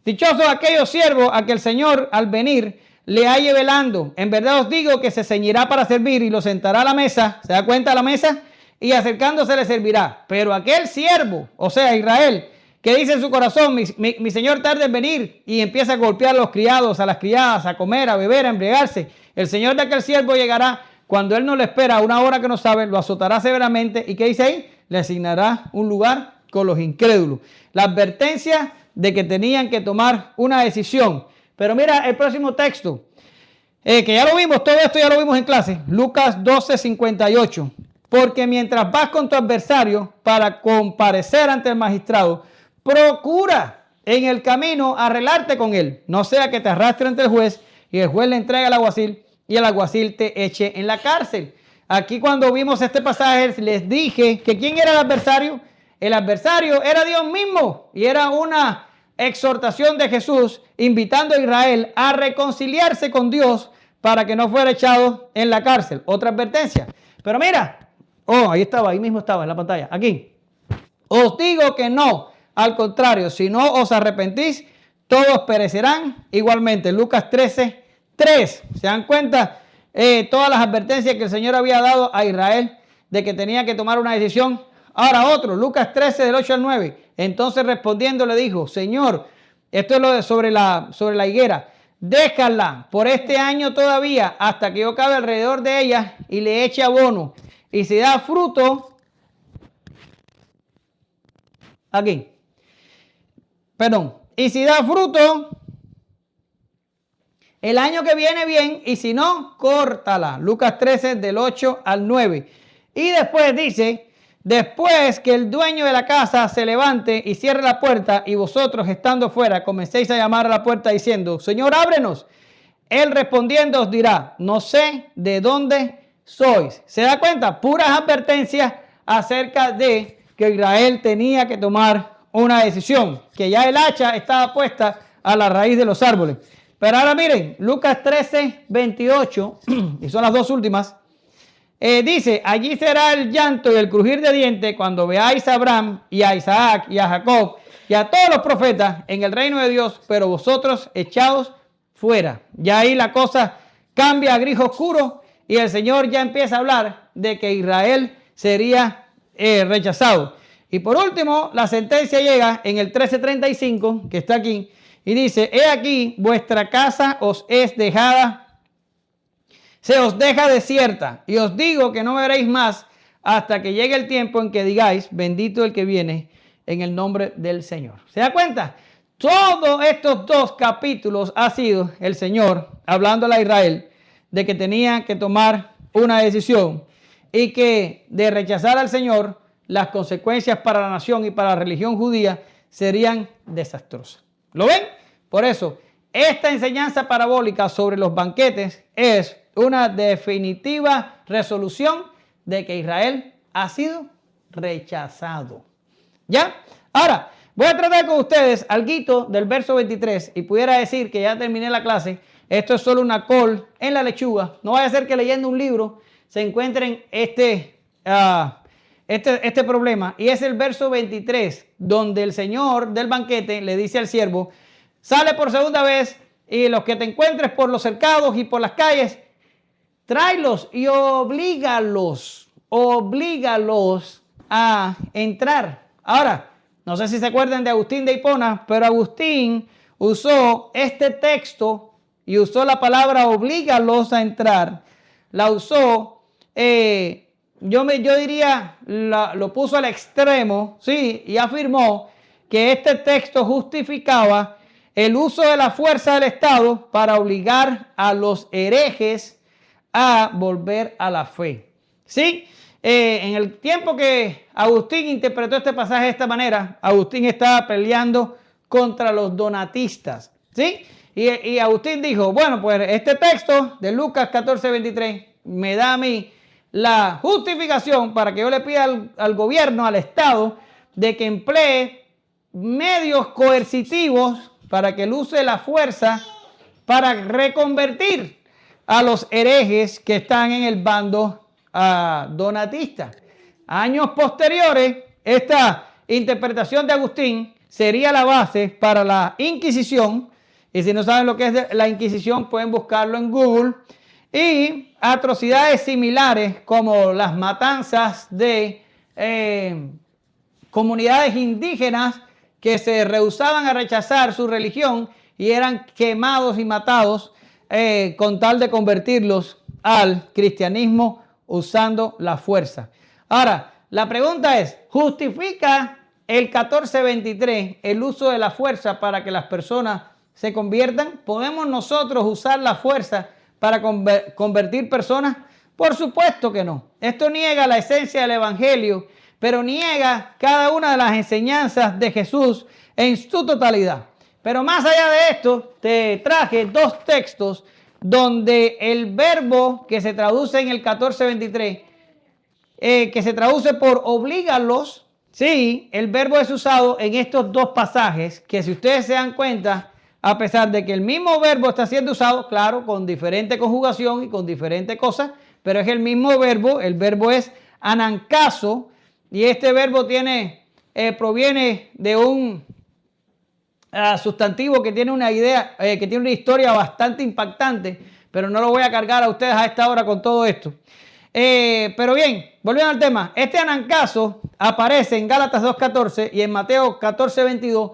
Dichosos aquellos siervos a que el Señor al venir le halle velando. En verdad os digo que se ceñirá para servir y lo sentará a la mesa. ¿Se da cuenta? A la mesa. Y acercándose le servirá. Pero aquel siervo, o sea Israel, que dice en su corazón, mi Señor tarda en venir, y empieza a golpear a los criados, a las criadas, a comer, a beber, a embriagarse. El Señor de aquel siervo llegará cuando él no le espera, a una hora que no sabe, lo azotará severamente. ¿Y qué dice ahí? Le asignará un lugar con los incrédulos. La advertencia de que tenían que tomar una decisión. Pero mira el próximo texto, que ya lo vimos, todo esto ya lo vimos en clase. Lucas 12, 58. Porque mientras vas con tu adversario para comparecer ante el magistrado, procura en el camino arreglarte con él. No sea que te arrastre ante el juez y el juez le entregue al alguacil y el alguacil te eche en la cárcel. Aquí cuando vimos este pasaje les dije que ¿quién era el adversario? El adversario era Dios mismo y era una exhortación de Jesús invitando a Israel a reconciliarse con Dios para que no fuera echado en la cárcel. Otra advertencia. Pero mira, ahí mismo estaba en la pantalla, aquí. Os digo que no, al contrario, si no os arrepentís, todos perecerán igualmente. Lucas 13, 3. ¿Se dan cuenta? Todas las advertencias que el Señor había dado a Israel de que tenía que tomar una decisión. Ahora otro, Lucas 13 del 8 al 9. Entonces respondiendo le dijo, Señor, esto es lo de sobre la higuera. déjala por este año todavía hasta que yo cabe alrededor de ella y le eche abono. Y si da fruto, aquí, perdón, y si da fruto, el año que viene bien, y si no, córtala. Lucas 13 del 8 al 9. Y después dice, después que el dueño de la casa se levante y cierre la puerta y vosotros estando fuera comencéis a llamar a la puerta diciendo, Señor, ábrenos. Él respondiendo os dirá, no sé de dónde sois. ¿Se da cuenta? Puras advertencias acerca de que Israel tenía que tomar una decisión, que ya el hacha estaba puesta a la raíz de los árboles. Pero ahora miren, Lucas 13, 28, y son las dos últimas, dice, allí será el llanto y el crujir de dientes cuando veáis a Abraham y a Isaac y a Jacob y a todos los profetas en el reino de Dios, pero vosotros echados fuera. Ya ahí la cosa cambia a gris oscuro y el Señor ya empieza a hablar de que Israel sería rechazado. Y por último, la sentencia llega en el 13:35, que está aquí, y dice, he aquí, vuestra casa os es dejada, se os deja desierta, y os digo que no me veréis más hasta que llegue el tiempo en que digáis, bendito el que viene en el nombre del Señor. ¿Se da cuenta? Todos estos dos capítulos ha sido el Señor hablando a Israel de que tenía que tomar una decisión y que de rechazar al Señor, las consecuencias para la nación y para la religión judía serían desastrosas. ¿Lo ven? Por eso, esta enseñanza parabólica sobre los banquetes es una definitiva resolución de que Israel ha sido rechazado. ¿Ya? Ahora, voy a tratar con ustedes algo del verso 23 y pudiera decir que ya terminé la clase. Esto es solo una col en la lechuga. No vaya a ser que leyendo un libro se encuentren este problema. Y es el verso 23, donde el Señor del banquete le dice al siervo, sale por segunda vez y los que te encuentres por los cercados y por las calles, tráelos y oblígalos a entrar. Ahora, no sé si se acuerdan de Agustín de Hipona, pero Agustín usó este texto y usó la palabra oblígalos a entrar. La usó, yo diría, lo puso al extremo, ¿sí? Y afirmó que este texto justificaba el uso de la fuerza del Estado para obligar a los herejes a volver a la fe. ¿Sí? En el tiempo que Agustín interpretó este pasaje de esta manera, Agustín estaba peleando contra los donatistas. ¿Sí? Y Agustín dijo, bueno, pues este texto de Lucas 14:23 me da a mí la justificación para que yo le pida al gobierno, al Estado, de que emplee medios coercitivos para que él use la fuerza para reconvertir a los herejes que están en el bando donatista. Años posteriores, esta interpretación de Agustín sería la base para la Inquisición. Y si no saben lo que es la Inquisición, pueden buscarlo en Google. Y atrocidades similares como las matanzas de comunidades indígenas que se rehusaban a rechazar su religión y eran quemados y matados con tal de convertirlos al cristianismo usando la fuerza. Ahora, la pregunta es, ¿justifica el 14:23 el uso de la fuerza para que las personas se conviertan? ¿Podemos nosotros usar la fuerza para convertir personas? Por supuesto que no. Esto niega la esencia del evangelio, pero niega cada una de las enseñanzas de Jesús en su totalidad. Pero más allá de esto, te traje dos textos donde el verbo que se traduce en el 14:23, que se traduce por oblígalos, sí, el verbo es usado en estos dos pasajes, que si ustedes se dan cuenta, a pesar de que el mismo verbo está siendo usado, claro, con diferente conjugación y con diferentes cosas, pero es el mismo verbo. El verbo es anancaso y este verbo proviene de un sustantivo que tiene una idea, que tiene una historia bastante impactante, pero no lo voy a cargar a ustedes a esta hora con todo esto. Pero bien, volviendo al tema, este anancaso aparece en Gálatas 2:14 y en Mateo 14:22,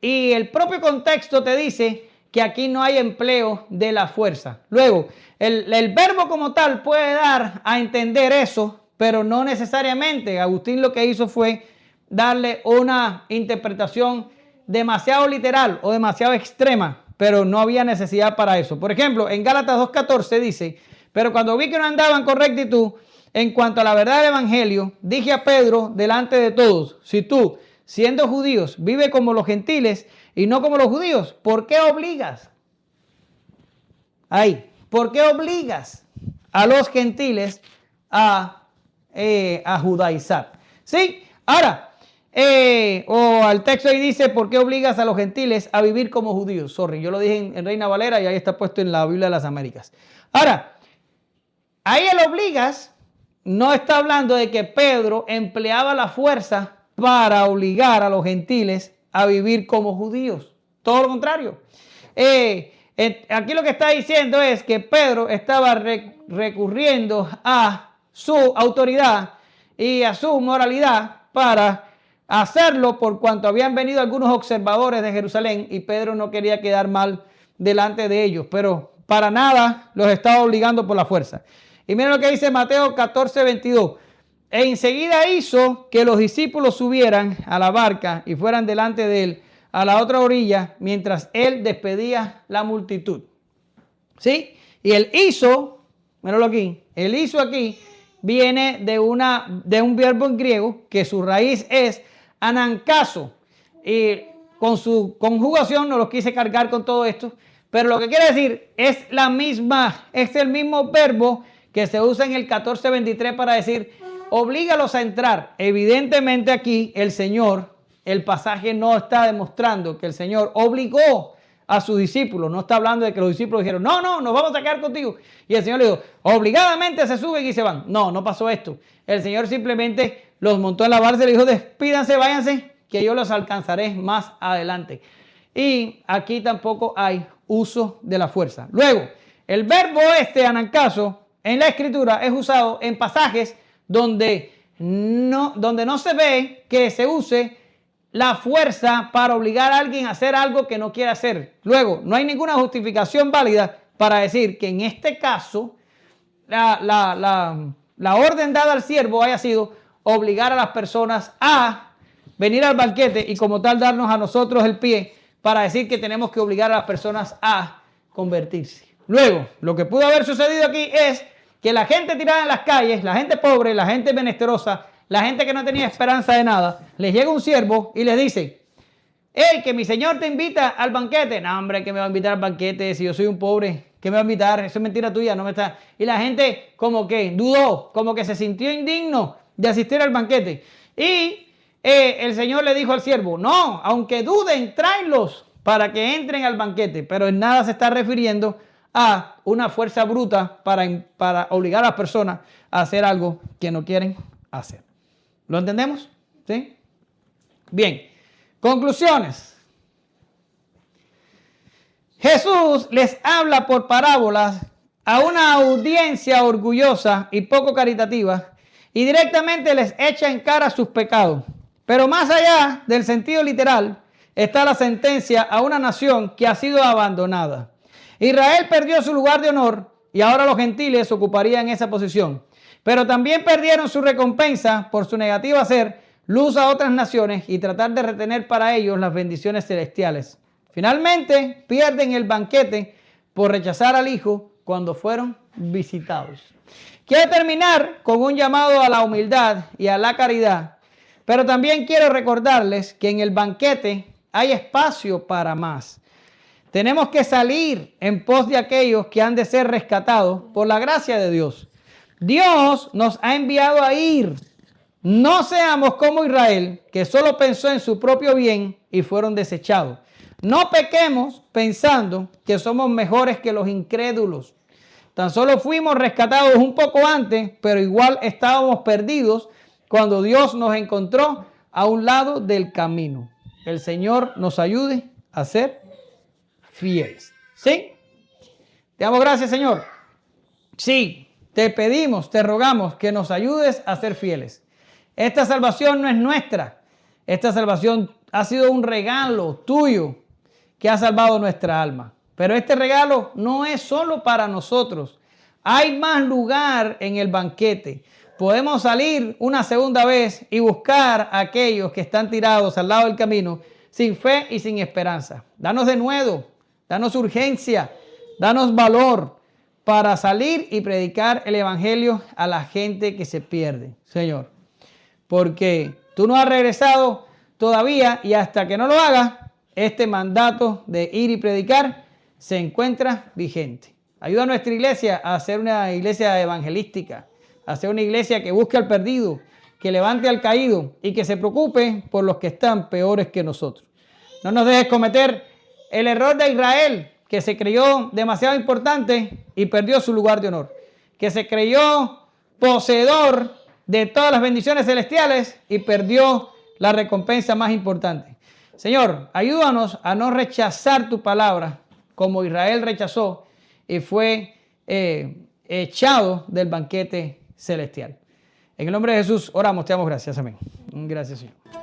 y el propio contexto te dice que aquí no hay empleo de la fuerza. Luego, el verbo como tal puede dar a entender eso, pero no necesariamente. Agustín lo que hizo fue darle una interpretación demasiado literal o demasiado extrema, pero no había necesidad para eso. Por ejemplo, en Gálatas 2:14 dice, pero cuando vi que no andaban con rectitud en cuanto a la verdad del evangelio, dije a Pedro delante de todos, si tú, siendo judíos, vives como los gentiles y no como los judíos, ¿por qué obligas? ¿Por qué obligas a los gentiles a judaizar? ¿Sí? Ahora, o al texto ahí dice, ¿por qué obligas a los gentiles a vivir como judíos? Yo lo dije en Reina Valera y ahí está puesto en la Biblia de las Américas. Ahora, ahí el obligas no está hablando de que Pedro empleaba la fuerza para obligar a los gentiles a vivir como judíos. Todo lo contrario. Aquí lo que está diciendo es que Pedro estaba recurriendo a su autoridad y a su moralidad para hacerlo por cuanto habían venido algunos observadores de Jerusalén y Pedro no quería quedar mal delante de ellos, pero para nada los estaba obligando por la fuerza. Y miren lo que dice Mateo 14:22. E enseguida hizo que los discípulos subieran a la barca y fueran delante de él a la otra orilla mientras él despedía la multitud. ¿Sí? Y el hizo, míralo aquí, el hizo aquí viene de un verbo en griego que su raíz es anankazo. Y con su conjugación no los quise cargar con todo esto, pero lo que quiere decir es el mismo verbo que se usa en el 14:23 para decir oblígalos a entrar. Evidentemente aquí el pasaje no está demostrando que el Señor obligó a sus discípulos. No está hablando de que los discípulos dijeron, no, nos vamos a quedar contigo. Y el Señor le dijo, obligadamente se suben y se van. No pasó esto. El Señor simplemente los montó en la barca y le dijo, despídanse, váyanse, que yo los alcanzaré más adelante. Y aquí tampoco hay uso de la fuerza. Luego, el verbo anankazo en la Escritura es usado en pasajes donde no se ve que se use la fuerza para obligar a alguien a hacer algo que no quiere hacer. Luego, no hay ninguna justificación válida para decir que en este caso la orden dada al siervo haya sido obligar a las personas a venir al banquete y como tal darnos a nosotros el pie para decir que tenemos que obligar a las personas a convertirse. Luego, lo que pudo haber sucedido aquí es que la gente tirada en las calles, la gente pobre, la gente menesterosa, la gente que no tenía esperanza de nada, les llega un siervo y les dice, hey, que mi señor te invita al banquete. No, hombre, que me va a invitar al banquete si yo soy un pobre. ¿Qué me va a invitar? Eso es mentira tuya, no me está. Y la gente como que dudó, como que se sintió indigno de asistir al banquete. Y el Señor le dijo al siervo, no, aunque duden, tráelos para que entren al banquete. Pero en nada se está refiriendo a una fuerza bruta para obligar a las personas a hacer algo que no quieren hacer. ¿Lo entendemos? ¿Sí? Bien. Conclusiones. Jesús les habla por parábolas a una audiencia orgullosa y poco caritativa y directamente les echa en cara sus pecados. Pero más allá del sentido literal está la sentencia a una nación que ha sido abandonada. Israel perdió su lugar de honor y ahora los gentiles ocuparían esa posición. Pero también perdieron su recompensa por su negativa a hacer luz a otras naciones y tratar de retener para ellos las bendiciones celestiales. Finalmente, pierden el banquete por rechazar al Hijo cuando fueron visitados. Quiero terminar con un llamado a la humildad y a la caridad, pero también quiero recordarles que en el banquete hay espacio para más. Tenemos que salir en pos de aquellos que han de ser rescatados por la gracia de Dios. Dios nos ha enviado a ir. No seamos como Israel, que solo pensó en su propio bien y fueron desechados. No pequemos pensando que somos mejores que los incrédulos. Tan solo fuimos rescatados un poco antes, pero igual estábamos perdidos cuando Dios nos encontró a un lado del camino. El Señor nos ayude a ser fieles. ¿Sí? Te damos gracias, Señor. Sí, te pedimos, te rogamos que nos ayudes a ser fieles. Esta salvación no es nuestra. Esta salvación ha sido un regalo tuyo que ha salvado nuestra alma. Pero este regalo no es solo para nosotros. Hay más lugar en el banquete. Podemos salir una segunda vez y buscar a aquellos que están tirados al lado del camino sin fe y sin esperanza. Danos de nuevo, danos urgencia, danos valor para salir y predicar el evangelio a la gente que se pierde, Señor. Porque tú no has regresado todavía y hasta que no lo hagas, este mandato de ir y predicar se encuentra vigente. Ayuda a nuestra iglesia a ser una iglesia evangelística, a ser una iglesia que busque al perdido, que levante al caído y que se preocupe por los que están peores que nosotros. No nos dejes cometer el error de Israel, que se creyó demasiado importante y perdió su lugar de honor, que se creyó poseedor de todas las bendiciones celestiales y perdió la recompensa más importante. Señor, ayúdanos a no rechazar tu palabra como Israel rechazó y fue echado del banquete celestial. En el nombre de Jesús oramos, te damos gracias. Amén. Gracias, Señor.